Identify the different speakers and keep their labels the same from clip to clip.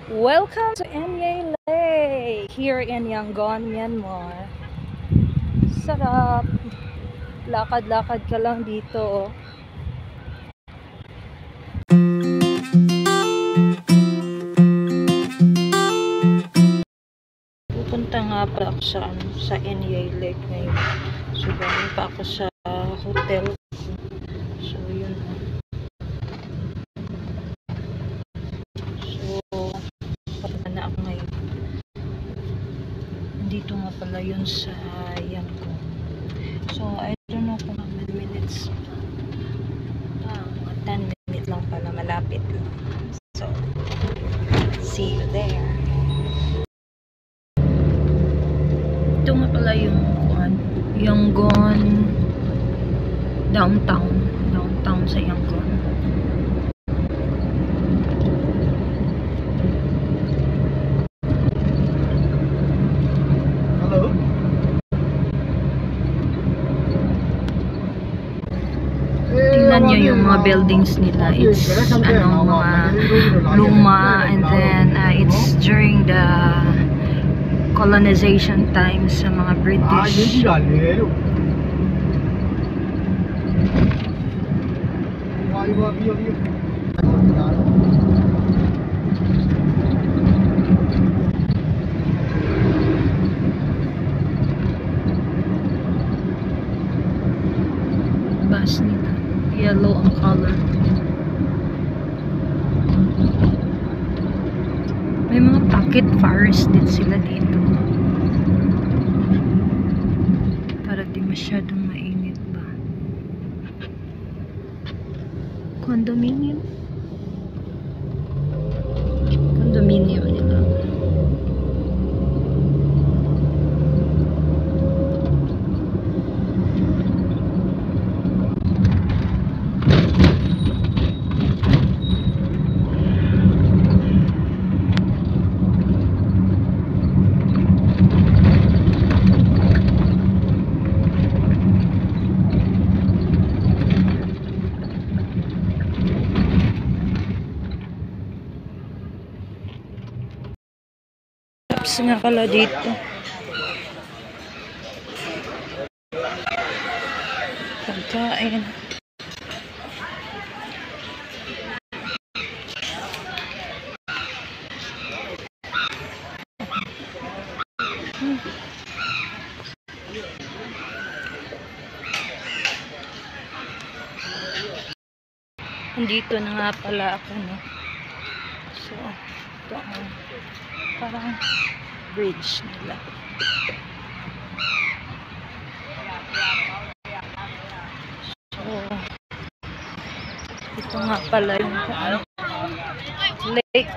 Speaker 1: Welcome to Enya Lake here in Yangon, Myanmar. Sarap. Lakad-lakad ka lang dito. Pupunta nga pa ako sa Enya Lake ngayon. So, galing pa ako sa hotel. So, yun. So, papunta na ako ngayon. Dito nga pala yun sa Yangon. So, I don't know kung how many minutes. Mga 10 minutes lang pala, malapit lang. So, see you there. Ito nga pala yung Yangon downtown sa Yangon.
Speaker 2: Hello.
Speaker 1: Tingnan nyo yung mga buildings nila. It's mga luma, and then it's during the colonization times sa mga British. Bus nila. Yellow ang color. May mga pocket forest din sila dito. Para di masyadong mainit ba. Condominium nila. Shops nga pala dito. Pagkain. Dito na nga pala ako, no? So, ito ang parang bridge nila. So, ito nga pala yung lake.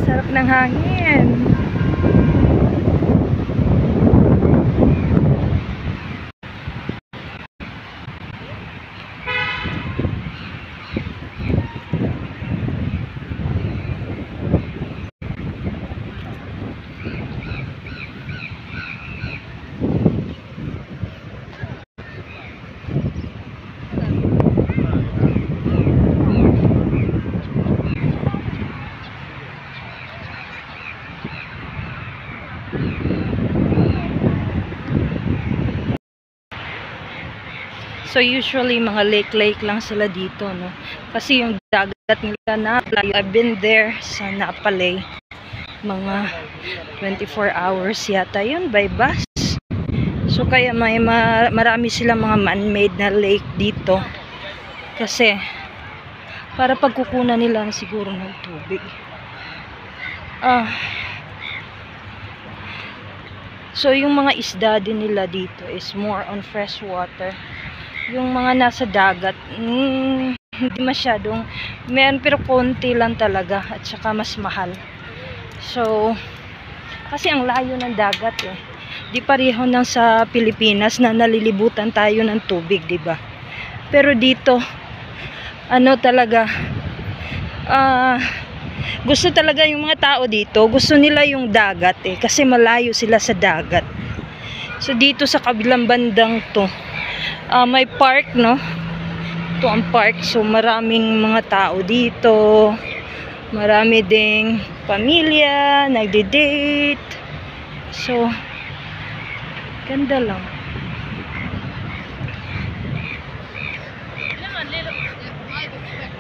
Speaker 1: Sarap ng hangin. So usually mga lake lang sila dito, no? Kasi yung dagat nila Napa, I've been there sa Napalay. Mga 24 hours yata yun by bus. So kaya may marami silang mga man-made na lake dito. Kasi para pagkukunan nila siguro ng tubig. So yung mga isda din nila dito is more on fresh water. Yung mga nasa dagat, hindi masyadong, meron pero konti lang talaga at saka mas mahal. So, kasi ang layo ng dagat eh. Di pareho nang sa Pilipinas na nalilibutan tayo ng tubig, di ba? Pero dito, ano talaga, gusto talaga yung mga tao dito, gusto nila yung dagat kasi malayo sila sa dagat. So dito sa kabilang bandang to, may park, no? Ito ang park, so maraming mga tao dito, marami ding pamilya nagde-date. So ganda lang.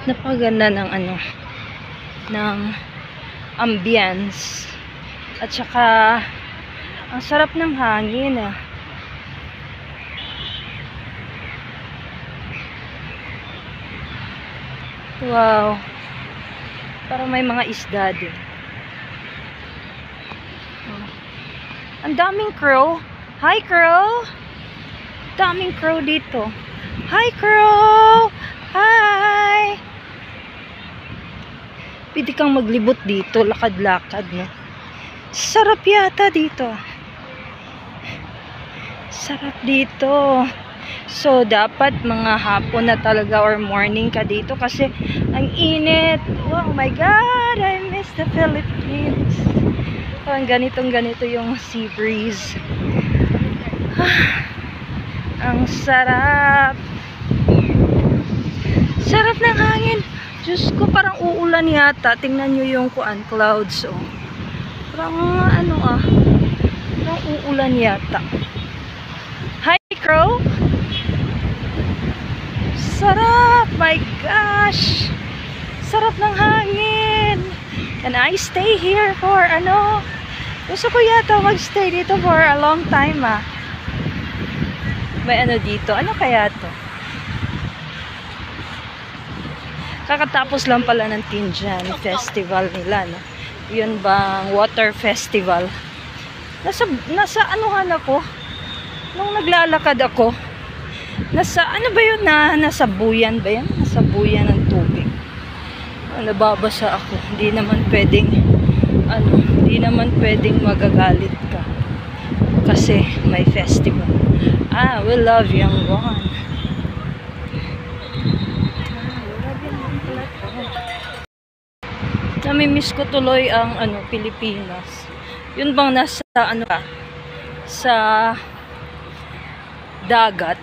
Speaker 1: Napaganda ng ng ambience, at saka ang sarap ng hangin. Wow, parang may mga isda din. Ang daming crow. Hi crow, daming crow dito. Hi crow, hi. Pwede kang maglibot dito, lakad-lakad, no? Sarap yata dito. Sarap dito. So, dapat mga hapon na talaga or morning ka dito kasi ang init. Oh my God, I miss the Philippines. Parang ganito yung sea breeze. Ang sarap. Sarap ng hangin. Diyos ko, parang uulan yata. Tingnan nyo yung clouds. Oh. Parang parang uulan yata. Hi, crow. Sarap. My gosh. Sarap ng hangin. And I stay here for gusto ko yata magstay dito for a long time. May dito. Ano kaya to? Kakatapos lang pala ng Tinjan Festival nila, no? Yun bang water festival? Nasa anuhan ako nung naglalakad ako. Nasa ba yun nasa buyan ba yan? Nasa buyan ng tubig. Nababasa ako. Hindi naman pwedeng magagalit ka kasi may festival. We love Yangon. Namimiss ko tuloy ang Pilipinas. Yun bang nasa sa dagat.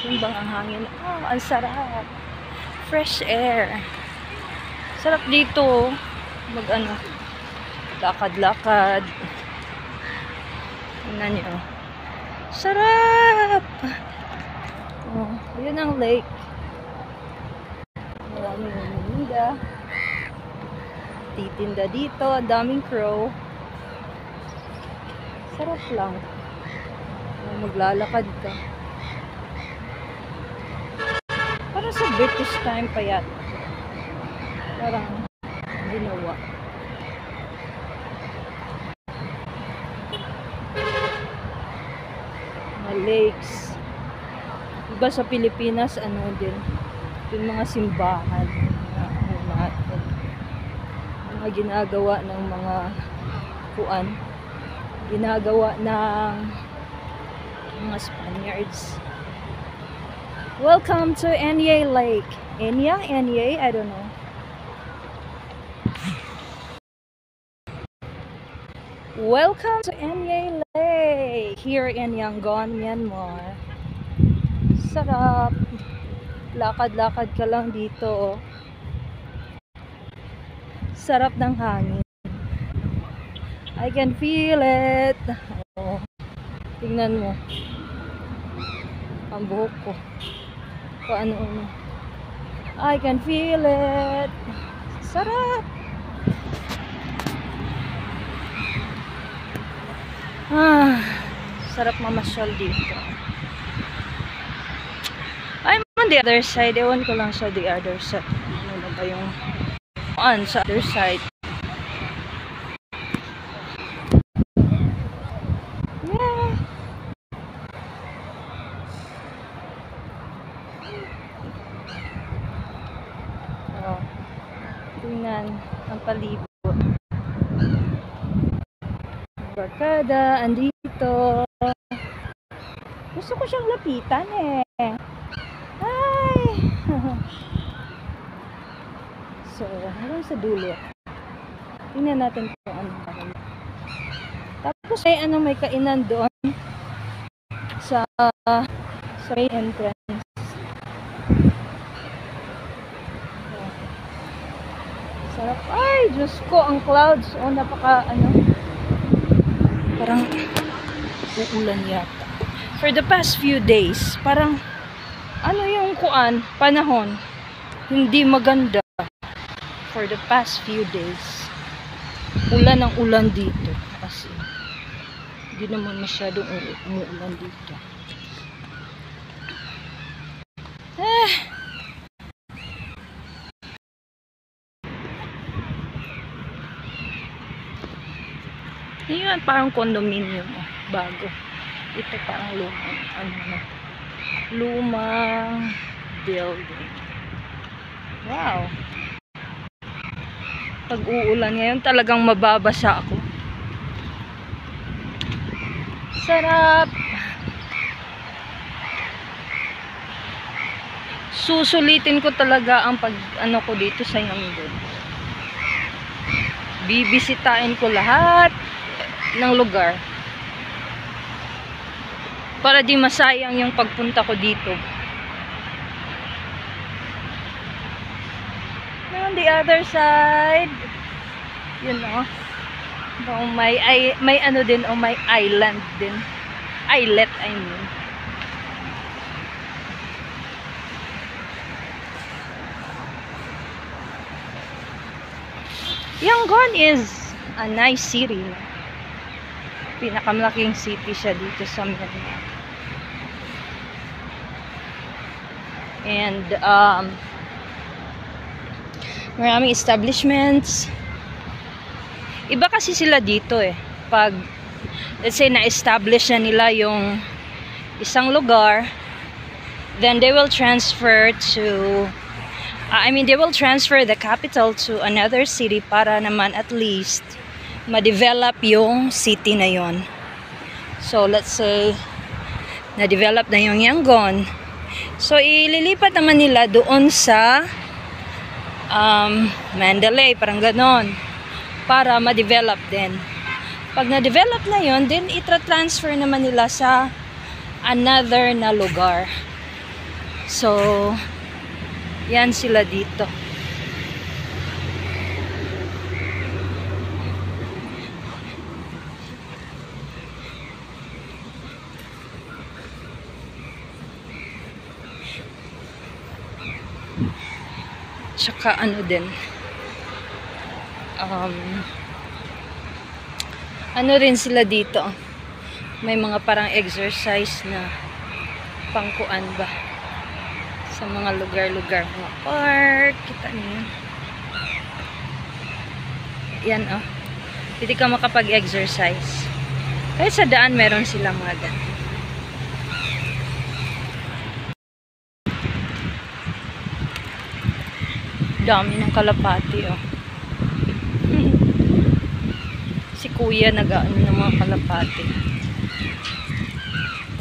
Speaker 1: Yun bang ang hangin? Ang sarap. Fresh air. Sarap dito lakad-lakad. Tingnan niyo. Sarap. Yun ang lake. Maraming maninda. Titinda dito, ang daming crow. Sarap lang. Maglalakad ka. Parang sa British time pa yata. Parang ginawa. Mga lakes. Iba sa Pilipinas, din. Yung mga simbahan. Mga ginagawa ng mga ginagawa ng mga Spaniards. Welcome to Enya Lake. Enya? I don't know. Welcome to Enya Lake here in Yangon, Myanmar. Sarap. Lakad-lakad ka lang dito. Sarap ng hangin. I can feel it. Tingnan mo. Ang buhok ko. Paano. I can feel it. Sarap. Sarap mamasyal dito. I'm on the other side. Ewan ko lang sa the other side. Ano na ba yung sa other side? Yeah. Tingnan ang palibot. Barkada, andito. Gusto ko siyang lapitan eh. Hi! So, hanggang sa dulo. Tingnan natin kung ano meron. Tapos may kainan doon sa may entrance. Sarap. Ay, Diyos ko, ang clouds. Oh, napaka, parang uulan yata. For the past few days, parang, yung panahon, hindi maganda. For the past few days, ulan ang ulan dito. Kasi, hindi naman masyadong umuulan dito. Yun, parang condominium, bago. Ito parang lumang building. Wow. Pag uulan ngayon, talagang mababasa ako. Sarap. Susulitin ko talaga ang ko dito sa Yangon. Bibisitain ko lahat ng lugar para di masayang yung pagpunta ko dito. On the other side, may may island din. Islet, I mean. Yangon is a nice city. Pinakamalaking city siya dito sa Myanmar. And maraming establishments. Iba kasi sila dito pag let's say na-establish na nila yung isang lugar, then they will transfer the capital to another city para naman at least ma-develop yung city na yon. So, let's say, na-develop na yung Yangon. So, ililipat naman nila doon sa Mandalay, parang ganon, para ma-develop din. Pag na-develop na yon, then itra-transfer naman nila sa another na lugar. So, yan sila dito. Tsaka din rin sila dito, may mga parang exercise na pangkuan ba sa mga lugar-lugar, mga park, kita niyo yan. Pwede ka makapag-exercise kahit sa daan, meron sila mga daan. Dami ng kalapati, si kuya nag-aano ng mga kalapati,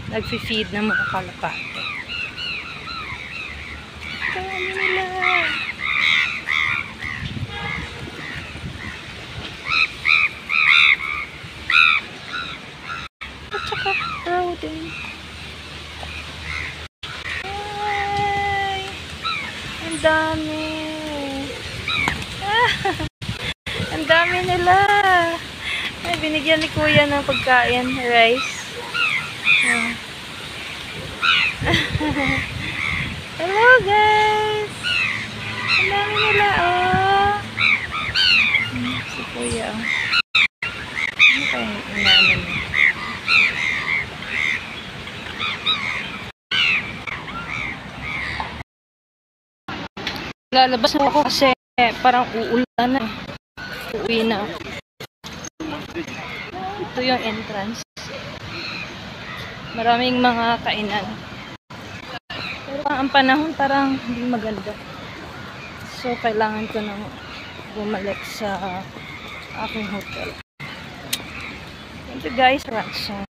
Speaker 1: nagfi-feed ng mga kalapati. Dami nila. At saka crowding. Ay, ang dami. Ang dami nila. Ay, binigyan ni kuya ng pagkain, rice. Hello guys. Ang dami nila, si kuya, ano kayang inaano niya? Lalabas na ako kasi parang uulan na. Uuwi na ako. Ito yung entrance. Maraming mga kainan. Pero ang panahon parang hindi maganda. So, kailangan ko nang bumalik sa aking hotel. Thank you guys for watching.